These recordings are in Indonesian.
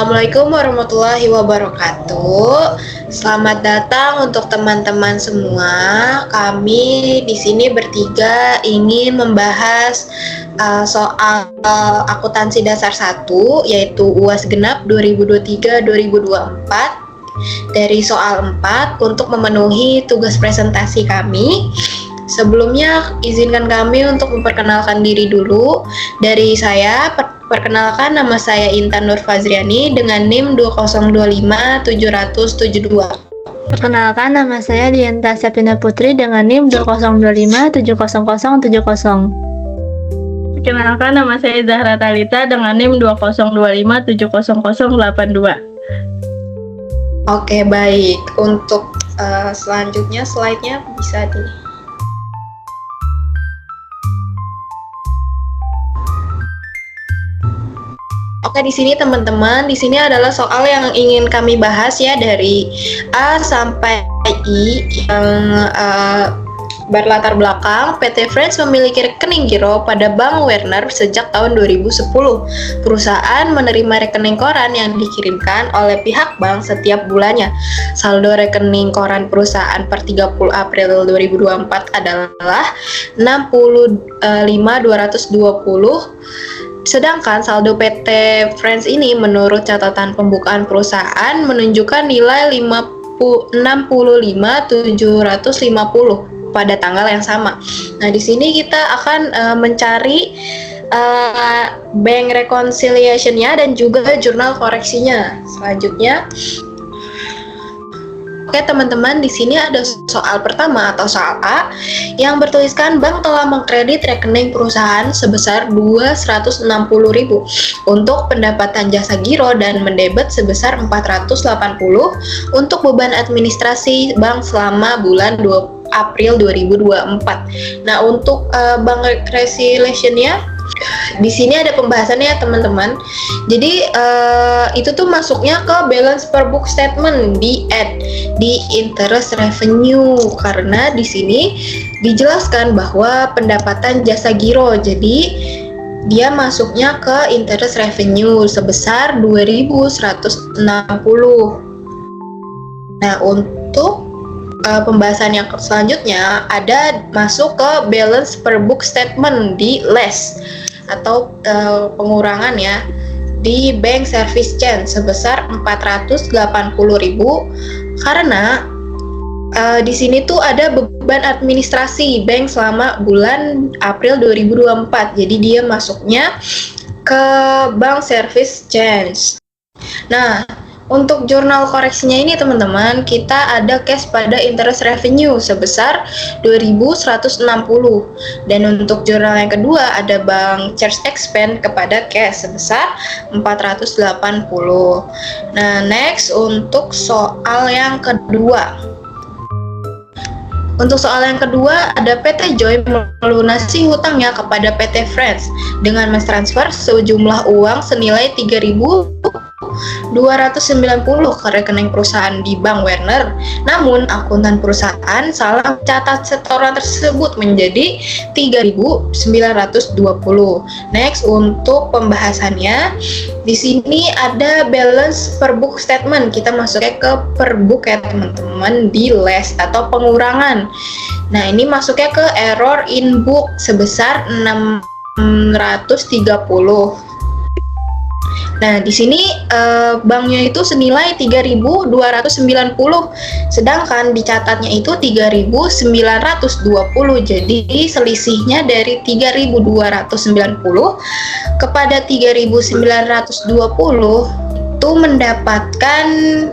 Assalamualaikum warahmatullahi wabarakatuh. Selamat datang untuk teman-teman semua. Kami di sini bertiga ingin membahas soal akuntansi dasar 1, yaitu UAS genap 2023-2024 dari soal 4 untuk memenuhi tugas presentasi kami. Sebelumnya, izinkan kami untuk memperkenalkan diri dulu. Dari saya, perkenalkan, nama saya Intan Nur Fazriani dengan NIM 2025772. Perkenalkan, nama saya Dianta Septina Putri dengan NIM 202570070. Perkenalkan, nama saya Zahra Talita dengan NIM 202570082. Oke, baik. Untuk selanjutnya slide-nya bisa di... Oke, di sini teman-teman, di sini adalah soal yang ingin kami bahas ya, dari A sampai I yang berlatar belakang PT Friends memiliki rekening giro pada Bank Werner sejak tahun 2010. Perusahaan menerima rekening koran yang dikirimkan oleh pihak bank setiap bulannya. Saldo rekening koran perusahaan per 30 April 2024 adalah 65.220. Sedangkan saldo PT Friends ini menurut catatan pembukaan perusahaan menunjukkan nilai 65.750 pada tanggal yang sama. Nah, di sini kita akan mencari bank reconciliation-nya dan juga jurnal koreksinya. Selanjutnya, oke teman-teman, di sini ada soal pertama atau soal A yang bertuliskan bank telah mengkredit rekening perusahaan sebesar 260.000 untuk pendapatan jasa giro dan mendebet sebesar 480 untuk beban administrasi bank selama bulan April 2024. Nah, untuk bank reconciliation-nya di sini ada pembahasannya ya teman-teman. Jadi itu tuh masuknya ke balance per book statement di interest revenue, karena di sini dijelaskan bahwa pendapatan jasa giro, jadi dia masuknya ke interest revenue sebesar 2.160. Nah, untuk pembahasan yang selanjutnya ada masuk ke balance per book statement di less atau pengurangan ya di bank service charge sebesar 480.000 karena di sini tuh ada beban administrasi bank selama bulan April 2024. Jadi dia masuknya ke bank service charge. Nah, untuk jurnal koreksinya ini teman-teman, kita ada cash pada interest revenue sebesar 2.160. Dan untuk jurnal yang kedua ada bank charge expense kepada cash sebesar 480. Nah, next untuk soal yang kedua. Untuk soal yang kedua, ada PT Joy melunasi hutangnya kepada PT Friends dengan mentransfer sejumlah uang senilai 3.290 ke rekening perusahaan di Bank Werner. Namun, akuntan perusahaan salah catat setoran tersebut menjadi 3.920. Next, untuk pembahasannya, di sini ada balance per book statement. Kita masuknya ke per book ya teman-teman, di less atau pengurangan. Nah, ini masuknya ke error in book sebesar 630. Nah, di sini banknya itu senilai 3.290, sedangkan dicatatnya itu 3.920. Jadi selisihnya dari 3.290 kepada 3.920 itu mendapatkan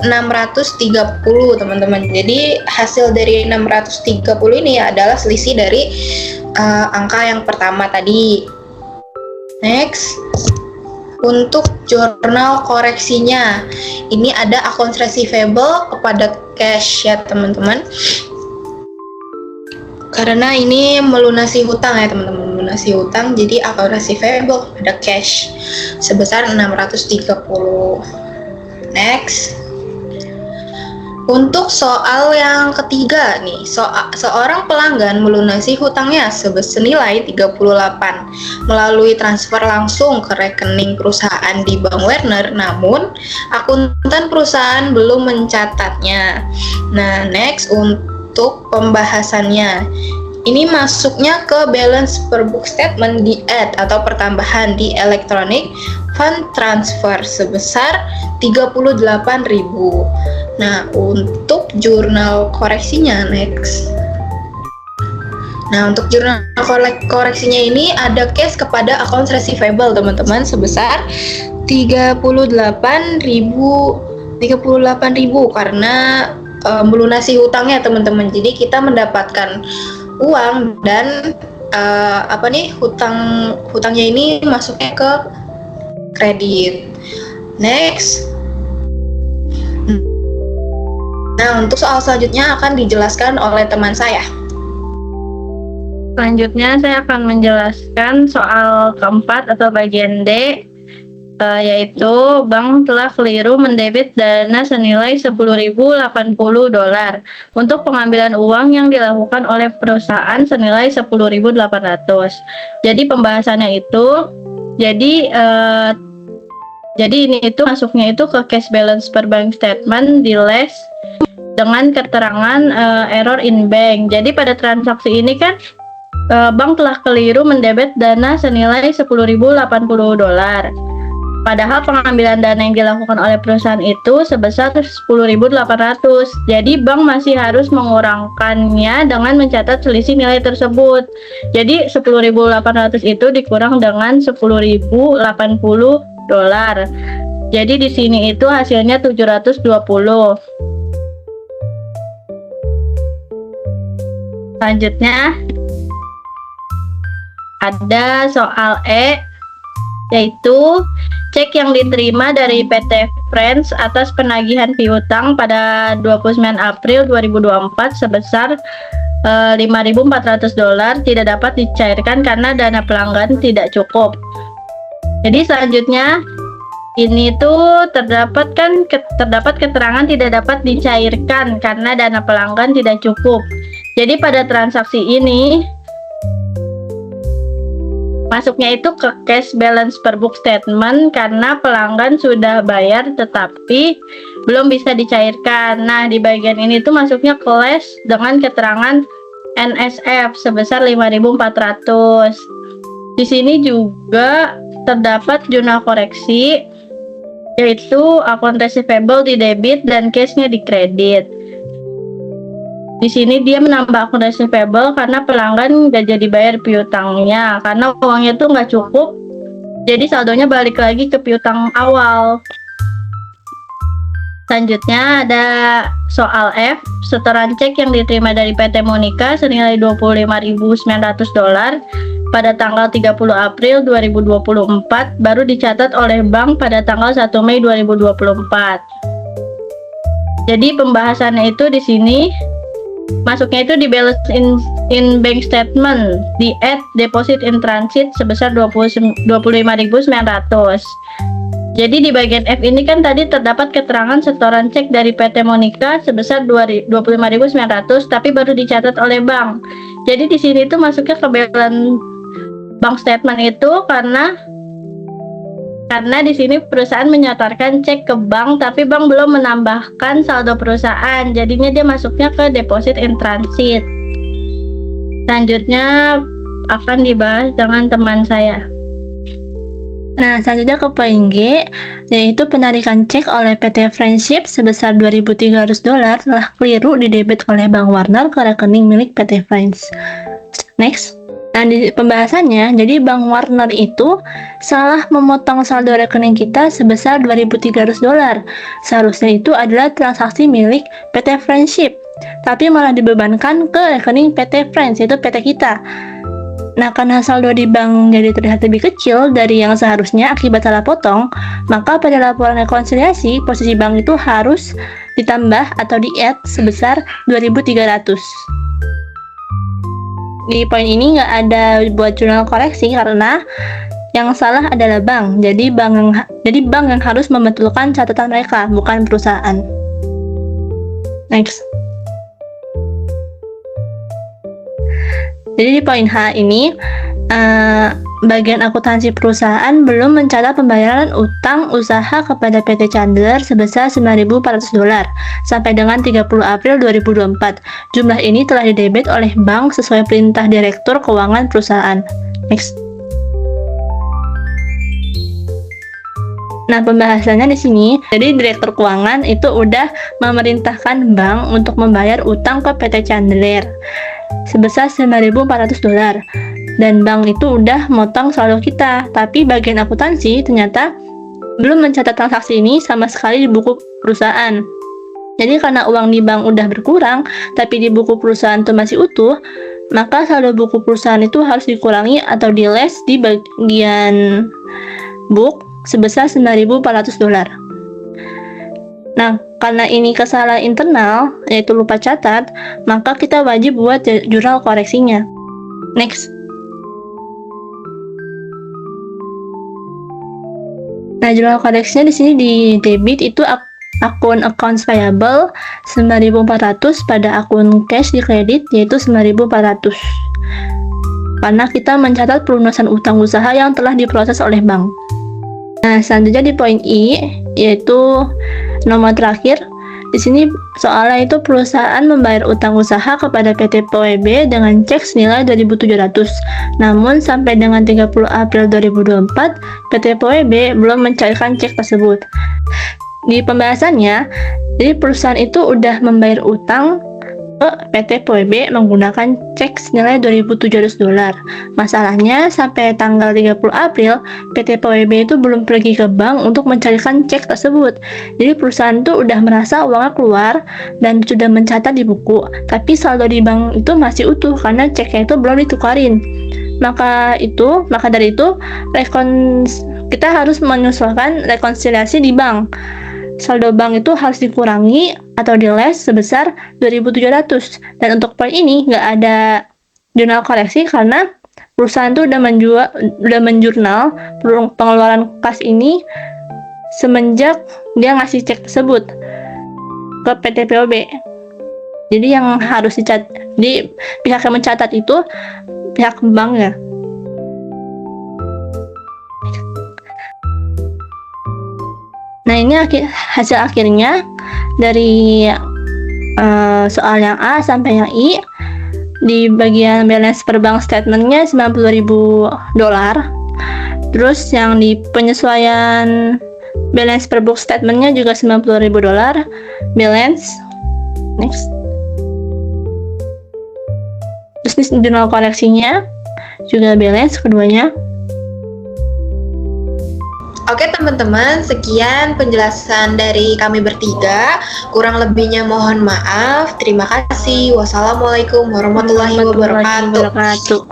630 teman-teman. Jadi hasil dari 630 ini adalah selisih dari angka yang pertama tadi. Next, untuk jurnal koreksinya, ini ada accounts receivable kepada cash ya teman-teman. Karena ini melunasi hutang ya teman-teman, melunasi hutang, jadi account receivable kepada cash sebesar 630. Next. Untuk soal yang ketiga nih, seorang pelanggan melunasi hutangnya senilai 38 melalui transfer langsung ke rekening perusahaan di Bank Werner, namun akuntan perusahaan belum mencatatnya. Nah, next untuk pembahasannya. Ini masuknya ke balance per book statement di add atau pertambahan di electronic fund transfer sebesar 38.000. Nah, untuk jurnal koreksinya next. Nah, untuk jurnal koreksinya ini ada case kepada accounts receivable teman-teman sebesar 38.000 karena melunasi hutangnya teman-teman. Jadi kita mendapatkan uang dan hutangnya ini masuknya ke kredit. Next. Nah, untuk soal selanjutnya akan dijelaskan oleh teman saya. Selanjutnya saya akan menjelaskan soal keempat atau bagian D, yaitu bank telah keliru mendebit dana senilai $10.080 untuk pengambilan uang yang dilakukan oleh perusahaan senilai 10.800. Jadi pembahasannya itu, jadi ini itu masuknya itu ke cash balance per bank statement di less dengan keterangan error in bank. Jadi pada transaksi ini kan bank telah keliru mendebit dana senilai $10.080. Padahal pengambilan dana yang dilakukan oleh perusahaan itu sebesar 10.800. Jadi bank masih harus mengurangkannya dengan mencatat selisih nilai tersebut. Jadi 10.800 itu dikurang dengan 10.080. Jadi di sini itu hasilnya 720. Selanjutnya ada soal E, yaitu cek yang diterima dari PT Friends atas penagihan piutang pada 29 April 2024 sebesar $5.400 tidak dapat dicairkan karena dana pelanggan tidak cukup. Jadi selanjutnya ini tuh terdapat keterangan tidak dapat dicairkan karena dana pelanggan tidak cukup. Jadi pada transaksi ini masuknya itu ke cash balance per book statement karena pelanggan sudah bayar tetapi belum bisa dicairkan. Nah, di bagian ini tuh masuknya ke less dengan keterangan NSF sebesar 5.400. Di sini juga terdapat jurnal koreksi, yaitu account receivable di debit dan cash-nya di kredit. Di sini dia menambah account receivable karena pelanggan nggak jadi bayar piutangnya karena uangnya tuh nggak cukup. Jadi saldonya balik lagi ke piutang awal. Selanjutnya ada soal F, setoran cek yang diterima dari PT Monica senilai $25.900 pada tanggal 30 April 2024 baru dicatat oleh bank pada tanggal 1 Mei 2024. Jadi pembahasannya itu di sini masuknya itu di balance in bank statement di add deposit in transit sebesar 25.900. Jadi di bagian F ini kan tadi terdapat keterangan setoran cek dari PT Monica sebesar 25.900 tapi baru dicatat oleh bank. Jadi di sini tuh masuknya ke balance bank statement itu karena di sini perusahaan menyetorkan cek ke bank tapi bank belum menambahkan saldo perusahaan. Jadinya dia masuknya ke deposit in transit. Selanjutnya akan dibahas dengan teman saya. Nah, selanjutnya ke poin G, yaitu penarikan cek oleh PT Friendship sebesar $2.300 telah keliru didebit oleh Bank Warner ke rekening milik PT Friends. Next. Nah, di pembahasannya, jadi Bank Warner itu salah memotong saldo rekening kita sebesar $2.300. Seharusnya itu adalah transaksi milik PT Friendship, tapi malah dibebankan ke rekening PT Friends, yaitu PT kita. Nah, karena saldo di bank jadi terlihat lebih kecil dari yang seharusnya akibat salah potong, maka pada laporan rekonsiliasi, posisi bank itu harus ditambah atau di-add sebesar 2.300. Di poin ini nggak ada buat jurnal koreksi karena yang salah adalah bank. Jadi bank yang harus membetulkan catatan mereka, bukan perusahaan. Next. Jadi di poin H ini, bagian akuntansi perusahaan belum mencatat pembayaran utang usaha kepada PT Chandler sebesar $9.400 sampai dengan 30 April 2024. Jumlah ini telah didebit oleh bank sesuai perintah Direktur Keuangan perusahaan. Next. Nah, pembahasannya di sini, jadi Direktur Keuangan itu udah memerintahkan bank untuk membayar utang ke PT Chandler sebesar $9.400 dan bank itu udah motong saldo kita, tapi bagian akuntansi ternyata belum mencatat transaksi ini sama sekali di buku perusahaan. Jadi karena uang di bank udah berkurang tapi di buku perusahaan itu masih utuh, maka saldo buku perusahaan itu harus dikurangi atau di-less di bagian book sebesar $9.400. Nah, karena ini kesalahan internal, yaitu lupa catat, maka kita wajib buat jurnal koreksinya. Next. Nah, jurnal koreksinya di sini di debit itu akun accounts payable 9.400 pada akun cash di kredit yaitu 9.400. Karena kita mencatat pelunasan utang usaha yang telah diproses oleh bank. Nah, selanjutnya di poin I, yaitu nomor terakhir. Di sini soalnya itu perusahaan membayar utang usaha kepada PT POEB dengan cek senilai 2.700. Namun sampai dengan 30 April 2024, PT POEB belum mencairkan cek tersebut. Di pembahasannya, jadi perusahaan itu udah membayar utang ke PT POEB menggunakan cek senilai $2.700. Masalahnya sampai tanggal 30 April PT POEB itu belum pergi ke bank untuk mencarikan cek tersebut. Jadi perusahaan itu udah merasa uangnya keluar dan sudah mencatat di buku, tapi saldo di bank itu masih utuh karena ceknya itu belum ditukarin. Maka dari itu kita harus menyesuaikan rekonsiliasi di bank. Saldo bank itu harus dikurangi atau di-less sebesar 2.700. Dan untuk poin ini nggak ada jurnal koreksi karena perusahaan itu udah menjurnal pengeluaran kas ini semenjak dia ngasih cek tersebut ke PT POB. Jadi yang harus dicatat, di pihak yang mencatat itu pihak bank ya. Nah, ini hasil akhirnya dari soal yang A sampai yang I. Di bagian balance per bank statementnya $90.000. Terus yang di penyesuaian balance per book statementnya juga $90.000. Balance. Next. Terus di jurnal koreksinya juga balance keduanya. Oke teman-teman, sekian penjelasan dari kami bertiga. Kurang lebihnya mohon maaf. Terima kasih. Wassalamualaikum warahmatullahi wabarakatuh.